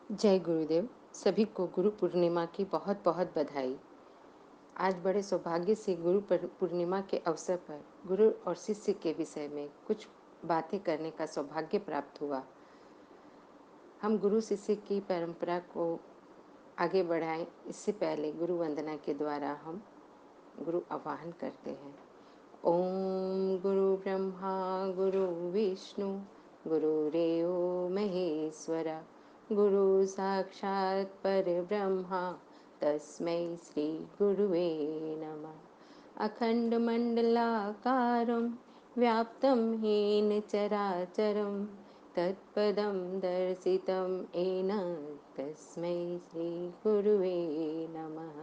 जय गुरुदेव। सभी को गुरु पूर्णिमा की बहुत बहुत बधाई। आज बड़े सौभाग्य से गुरु पूर्णिमा के अवसर पर गुरु और शिष्य के विषय में कुछ बातें करने का सौभाग्य प्राप्त हुआ। हम गुरु शिष्य की परंपरा को आगे बढ़ाएं, इससे पहले गुरु वंदना के द्वारा हम गुरु आवाहन करते हैं। ओम गुरु ब्रह्मा गुरु विष्णु गुरुरेव महेश्वरा गुरु साक्षात् परब्रह्मा तस्मै श्री गुरुवे नमः। अखण्डमण्डलाकारं व्याप्तं येन चराचरं तत्पदं दर्शितं येन तस्मै श्री गुरुवे नमः।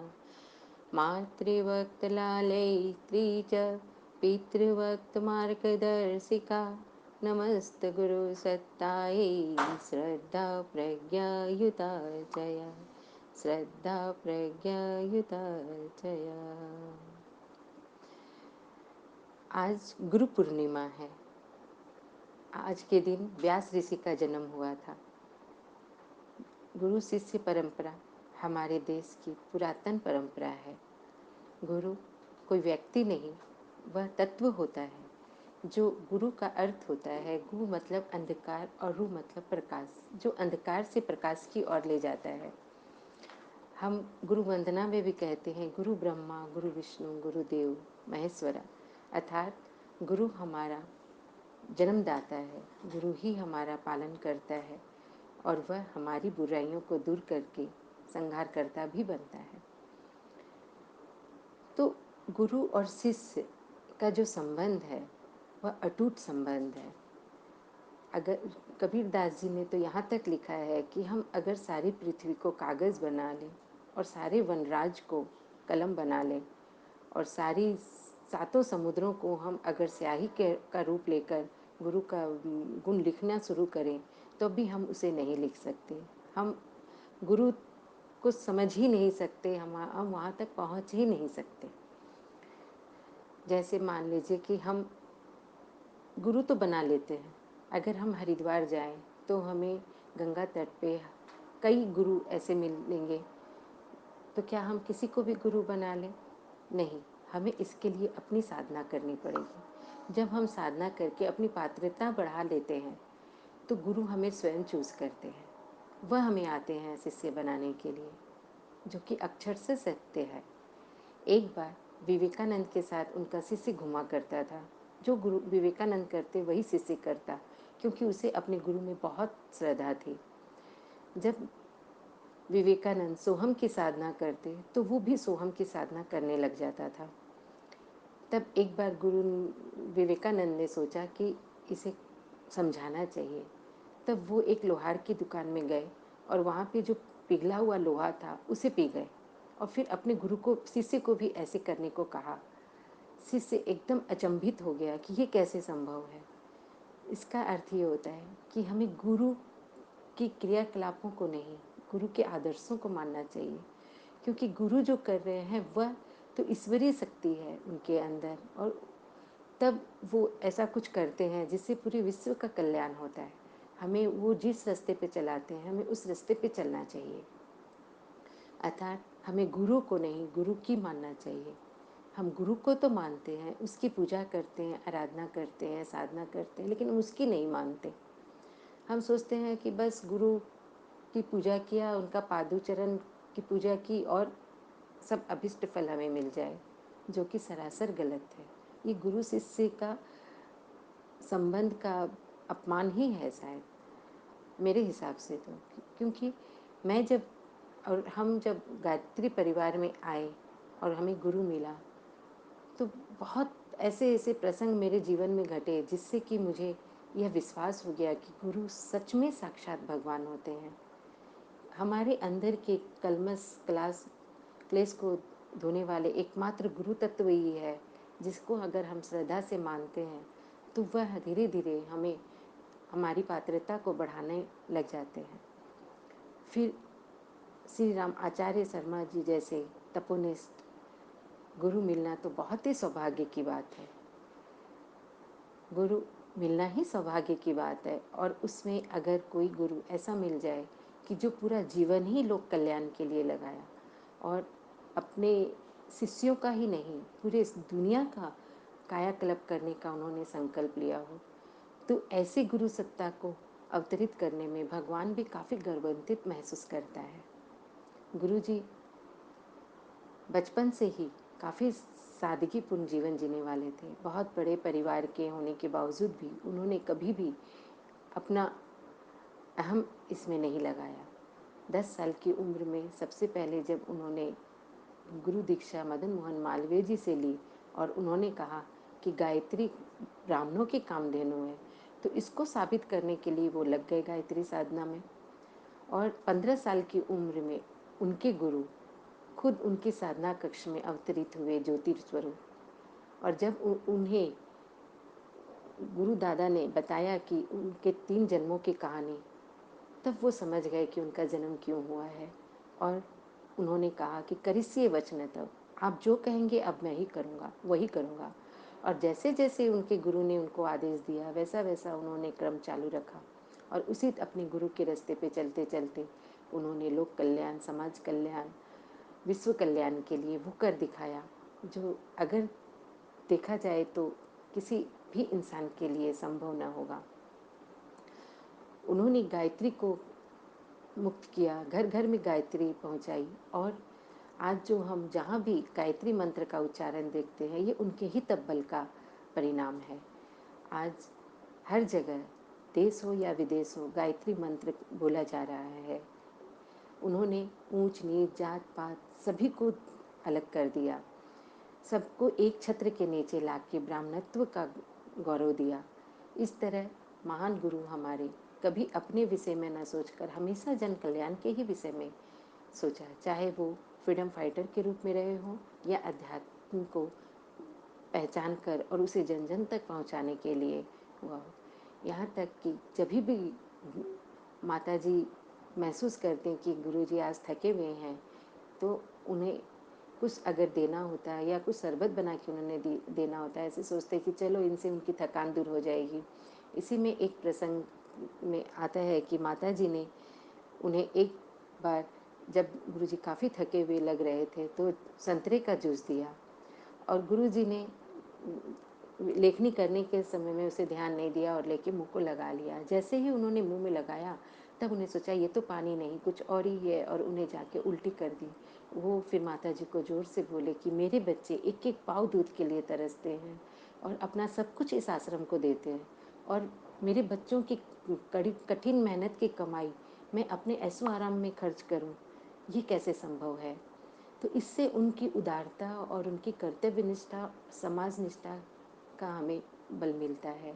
मातृवक्तलालयित्री च पितृवक्तमार्गदर्शिका नमस्तगुरुसत्तायै श्रद्धा प्रज्ञायुता जया श्रद्धा प्रज्ञायुता जया। आज गुरु पूर्णिमा है। आज के दिन व्यास ऋषि का जन्म हुआ था। गुरु शिष्य परंपरा हमारे देश की पुरातन परंपरा है। गुरु कोई व्यक्ति नहीं, वह तत्व होता है। जो गुरु का अर्थ होता है, गु मतलब अंधकार और रु मतलब प्रकाश, जो अंधकार से प्रकाश की ओर ले जाता है। हम गुरु वंदना में भी कहते हैं गुरु ब्रह्मा गुरु विष्णु गुरुदेव महेश्वरा, अर्थात गुरु हमारा जन्मदाता है, गुरु ही हमारा पालन करता है और वह हमारी बुराइयों को दूर करके संहारकर्ता भी बनता है। तो गुरु और शिष्य का जो संबंध है वह अटूट संबंध है। अगर कबीरदास जी ने तो यहाँ तक लिखा है कि हम अगर सारी पृथ्वी को कागज़ बना लें और सारे वनराज को कलम बना लें और सारी सातों समुद्रों को हम अगर स्याही का रूप लेकर गुरु का गुण लिखना शुरू करें तो भी हम उसे नहीं लिख सकते। हम गुरु को समझ ही नहीं सकते, हम वहाँ तक पहुँच ही नहीं सकते। जैसे मान लीजिए कि हम गुरु तो बना लेते हैं। अगर हम हरिद्वार जाएं तो हमें गंगा तट पे कई गुरु ऐसे मिलेंगे, तो क्या हम किसी को भी गुरु बना लें? नहीं, हमें इसके लिए अपनी साधना करनी पड़ेगी। जब हम साधना करके अपनी पात्रता बढ़ा लेते हैं तो गुरु हमें स्वयं चूज़ करते हैं। वह हमें आते हैं शिष्य बनाने के लिए, जो कि अक्षर से सत्य है। एक बार विवेकानंद के साथ उनका शिष्य घुमा करता था। जो गुरु विवेकानंद करते वही शिष्य करता, क्योंकि उसे अपने गुरु में बहुत श्रद्धा थी। जब विवेकानंद सोहम की साधना करते तो वो भी सोहम की साधना करने लग जाता था। तब एक बार गुरु विवेकानंद ने सोचा कि इसे समझाना चाहिए। तब वो एक लोहार की दुकान में गए और वहाँ पे जो पिघला हुआ लोहा था उसे पी गए और फिर अपने गुरु को शिष्य को भी ऐसे करने को कहा। शिष्य एकदम अचंभित हो गया कि ये कैसे संभव है। इसका अर्थ ये होता है कि हमें गुरु की क्रियाकलापों को नहीं, गुरु के आदर्शों को मानना चाहिए, क्योंकि गुरु जो कर रहे हैं वह तो ईश्वरीय शक्ति है उनके अंदर, और तब वो ऐसा कुछ करते हैं जिससे पूरे विश्व का कल्याण होता है। हमें वो जिस रास्ते पे चलाते हैं हमें उस रास्ते पे चलना चाहिए। अर्थात हमें गुरु को नहीं, गुरु की मानना चाहिए। हम गुरु को तो मानते हैं, उसकी पूजा करते हैं, आराधना करते हैं, साधना करते हैं, लेकिन उसकी नहीं मानते। हम सोचते हैं कि बस गुरु की पूजा किया, उनका पादुचरण की पूजा की और सब अभिष्ट फल हमें मिल जाए, जो कि सरासर गलत है। ये गुरु शिष्य का संबंध का अपमान ही है शायद, मेरे हिसाब से तो। क्योंकि मैं जब और हम जब गायत्री परिवार में आए और हमें गुरु मिला तो बहुत ऐसे ऐसे प्रसंग मेरे जीवन में घटे जिससे कि मुझे यह विश्वास हो गया कि गुरु सच में साक्षात भगवान होते हैं। हमारे अंदर के क्लेश को धोने वाले एकमात्र गुरु तत्व ही है, जिसको अगर हम श्रद्धा से मानते हैं तो वह धीरे धीरे हमें हमारी पात्रता को बढ़ाने लग जाते हैं। फिर श्री राम आचार्य शर्मा जी जैसे तपोनिष्ठ गुरु मिलना तो बहुत ही सौभाग्य की बात है। गुरु मिलना ही सौभाग्य की बात है, और उसमें अगर कोई गुरु ऐसा मिल जाए कि जो पूरा जीवन ही लोक कल्याण के लिए लगाया और अपने शिष्यों का ही नहीं पूरे इस दुनिया का कायाकल्प करने का उन्होंने संकल्प लिया हो, तो ऐसे गुरु सत्ता को अवतरित करने में भगवान भी काफ़ी गर्वान्वित महसूस करता है। गुरु जी बचपन से ही काफ़ी सादगीपूर्ण जीवन जीने वाले थे। बहुत बड़े परिवार के होने के बावजूद भी उन्होंने कभी भी अपना अहम इसमें नहीं लगाया। 10 साल की उम्र में सबसे पहले जब उन्होंने गुरु दीक्षा मदन मोहन मालवीय जी से ली और उन्होंने कहा कि गायत्री ब्राह्मणों की कामधेनु है, तो इसको साबित करने के लिए वो लग गए गायत्री साधना में। और 15 साल की उम्र में उनके गुरु खुद उनके साधना कक्ष में अवतरित हुए ज्योति स्वरूप। और जब उन्हें गुरु दादा ने बताया कि उनके 3 जन्मों की कहानी, तब वो समझ गए कि उनका जन्म क्यों हुआ है। और उन्होंने कहा कि करिष्ये वचनतव, आप जो कहेंगे अब मैं ही करूँगा, वही करूँगा। और जैसे जैसे उनके गुरु ने उनको आदेश दिया वैसा वैसा उन्होंने क्रम चालू रखा और उसी अपने गुरु के रास्ते पे चलते चलते उन्होंने लोक कल्याण, समाज कल्याण, विश्व कल्याण के लिए वो कर दिखाया जो अगर देखा जाए तो किसी भी इंसान के लिए संभव न होगा। उन्होंने गायत्री को मुक्त किया, घर घर में गायत्री पहुंचाई और आज जो हम जहाँ भी गायत्री मंत्र का उच्चारण देखते हैं ये उनके ही तब्बल का परिणाम है। आज हर जगह देश हो या विदेश हो गायत्री मंत्र बोला जा रहा है। उन्होंने ऊंच नीच जात पात सभी को अलग कर दिया, सबको एक छत्र के नीचे लाके ब्राह्मणत्व का गौरव दिया। इस तरह महान गुरु हमारे कभी अपने विषय में न सोचकर हमेशा जन कल्याण के ही विषय में सोचा, चाहे वो फ्रीडम फाइटर के रूप में रहे हों या अध्यात्म को पहचान कर और उसे जन जन तक पहुंचाने के लिए हुआ हो। यहाँ तक कि जब भी माता जी महसूस करते हैं कि गुरुजी आज थके हुए हैं तो उन्हें कुछ अगर देना होता है या कुछ शरबत बना के उन्होंने देना होता है, ऐसे सोचते कि चलो इनसे उनकी थकान दूर हो जाएगी। इसी में एक प्रसंग में आता है कि माता जी ने उन्हें एक बार जब गुरुजी काफ़ी थके हुए लग रहे थे तो संतरे का जूस दिया और गुरुजी ने लेखनी करने के समय में उसे ध्यान नहीं दिया और लेके मुंह को लगा लिया। जैसे ही उन्होंने मुंह में लगाया तब उन्हें सोचा ये तो पानी नहीं कुछ और ही है और उन्हें जाके उल्टी कर दी। वो फिर माता जी को जोर से बोले कि मेरे बच्चे एक एक पाव दूध के लिए तरसते हैं और अपना सब कुछ इस आश्रम को देते हैं और मेरे बच्चों की कड़ी कठिन मेहनत की कमाई मैं अपने ऐसो आराम में खर्च करूं, ये कैसे संभव है। तो इससे उनकी उदारता और उनकी कर्तव्य निष्ठा, समाज निष्ठा का हमें बल मिलता है।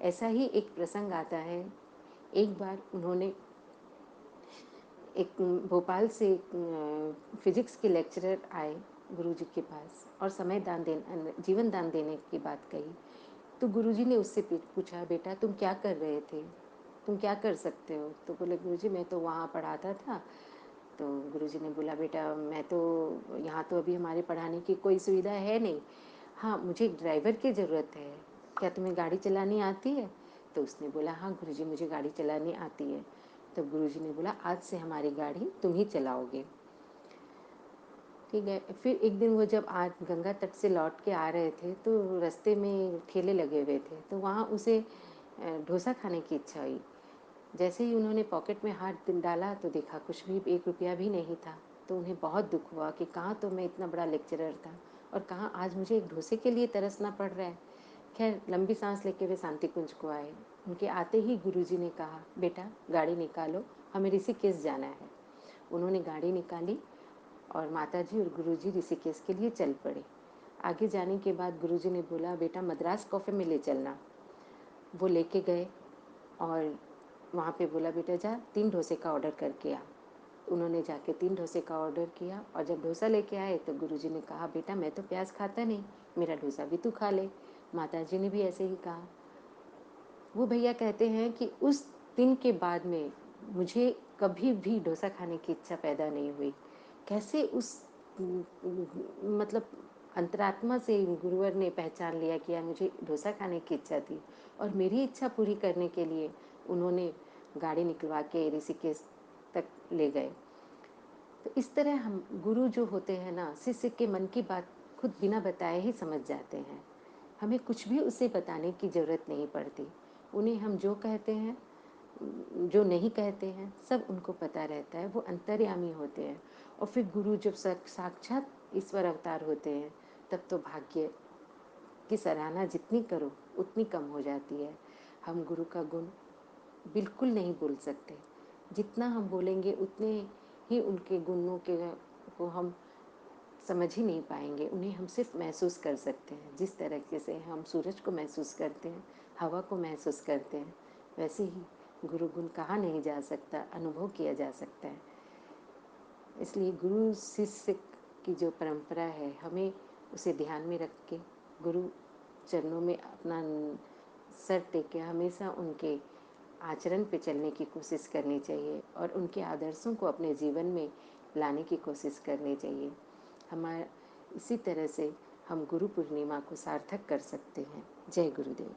ऐसा ही एक प्रसंग आता है, एक बार उन्होंने एक भोपाल से फिजिक्स के लेक्चरर आए गुरुजी के पास और जीवन दान देने की बात कही। तो गुरुजी ने उससे पूछा बेटा तुम क्या कर रहे थे, तुम क्या कर सकते हो। तो बोले गुरुजी मैं तो वहाँ पढ़ाता था। तो गुरुजी ने बोला बेटा मैं तो यहाँ तो अभी हमारे पढ़ाने की कोई सुविधा है नहीं, हाँ मुझे एक ड्राइवर की ज़रूरत है, क्या तुम्हें गाड़ी चलानी आती है। तो उसने बोला हाँ गुरुजी मुझे गाड़ी चलानी आती है। तब गुरुजी ने बोला आज से हमारी गाड़ी तुम ही चलाओगे। ठीक है। फिर एक दिन वो जब आज गंगा तट से लौट के आ रहे थे तो रास्ते में ठेले लगे हुए थे तो वहाँ उसे डोसा खाने की इच्छा हुई। जैसे ही उन्होंने पॉकेट में हाथ डाला तो देखा कुछ भी 1 रुपया भी नहीं था। तो उन्हें बहुत दुख हुआ कि कहाँ तो मैं इतना बड़ा लेक्चरर था और कहाँ आज मुझे एक डोसे के लिए तरसना पड़ रहा है। खैर लंबी सांस लेके वे शांति कुंज को आए। उनके आते ही गुरुजी ने कहा बेटा गाड़ी निकालो, हमें ऋषिकेश जाना है। उन्होंने गाड़ी निकाली और माताजी और गुरुजी ऋषिकेश के लिए चल पड़े। आगे जाने के बाद गुरुजी ने बोला बेटा मद्रास कॉफ़ी में ले चलना। वो लेके गए और वहाँ पे बोला बेटा जा 3 डोसे का ऑर्डर करके आ। उन्होंने जाके 3 डोसे का ऑर्डर किया और जब डोसा लेके आए तो गुरुजी ने कहा बेटा मैं तो प्याज खाता नहीं, मेरा डोसा भी तू खा ले। माताजी ने भी ऐसे ही कहा। वो भैया कहते हैं कि उस दिन के बाद में मुझे कभी भी डोसा खाने की इच्छा पैदा नहीं हुई। कैसे उस मतलब अंतरात्मा से गुरुवर ने पहचान लिया कि यार मुझे डोसा खाने की इच्छा थी और मेरी इच्छा पूरी करने के लिए उन्होंने गाड़ी निकलवा के ऋषिकेश तक ले गए। तो इस तरह हम गुरु जो होते हैं ना, शिष्य के मन की बात खुद बिना बताए ही समझ जाते हैं। हमें कुछ भी उसे बताने की ज़रूरत नहीं पड़ती। उन्हें हम जो कहते हैं, जो नहीं कहते हैं, सब उनको पता रहता है। वो अंतर्यामी होते हैं। और फिर गुरु जब साक्षात ईश्वर अवतार होते हैं, तब तो भाग्य की सराहना जितनी करो उतनी कम हो जाती है। हम गुरु का गुण बिल्कुल नहीं बोल सकते। जितना हम बोलेंगे उतने ही उनके गुणों के को हम समझ ही नहीं पाएंगे। उन्हें हम सिर्फ महसूस कर सकते हैं। जिस तरीके से हम सूरज को महसूस करते हैं, हवा को महसूस करते हैं, वैसे ही गुरु गुण कहा नहीं जा सकता, अनुभव किया जा सकता है। इसलिए गुरु शिष्य की जो परंपरा है, हमें उसे ध्यान में रख के गुरु चरणों में अपना सर टेक के हमेशा उनके आचरण पे चलने की कोशिश करनी चाहिए और उनके आदर्शों को अपने जीवन में लाने की कोशिश करनी चाहिए। हमारा इसी तरह से हम गुरु पूर्णिमा को सार्थक कर सकते हैं। जय गुरुदेव।